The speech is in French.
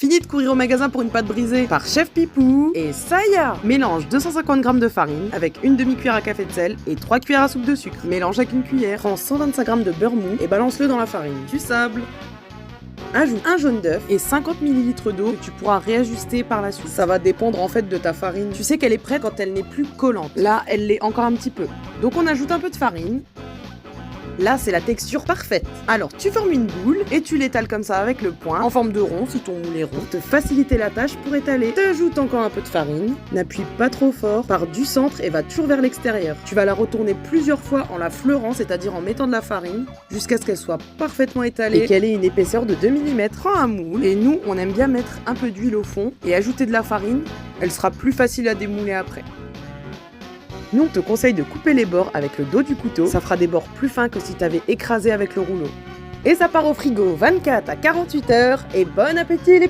Fini de courir au magasin pour une pâte brisée par Chef Pipou. Et ça y est. Mélange 250 g de farine avec une demi-cuillère à café de sel et 3 cuillères à soupe de sucre. Mélange avec une cuillère. Prends 125 g de beurre mou et balance-le dans la farine. Tu sables. Ajoute un jaune d'œuf et 50 ml d'eau que tu pourras réajuster par la suite. Ça va dépendre en fait de ta farine. Tu sais qu'elle est prête quand elle n'est plus collante. Là, elle l'est encore un petit peu. Donc on ajoute un peu de farine. Là, c'est la texture parfaite. Alors, tu formes une boule et tu l'étales comme ça avec le poing, en forme de rond si ton moule est rond, pour te faciliter la tâche pour étaler. T'ajoutes encore un peu de farine, n'appuie pas trop fort, pars du centre et va toujours vers l'extérieur. Tu vas la retourner plusieurs fois en la fleurant, c'est-à-dire en mettant de la farine, jusqu'à ce qu'elle soit parfaitement étalée et qu'elle ait une épaisseur de 2 mm. Prends un moule, et nous, on aime bien mettre un peu d'huile au fond et ajouter de la farine, elle sera plus facile à démouler après. Nous, on te conseille de couper les bords avec le dos du couteau, ça fera des bords plus fins que si t'avais écrasé avec le rouleau. Et ça part au frigo 24 à 48 heures, et bon appétit les petits!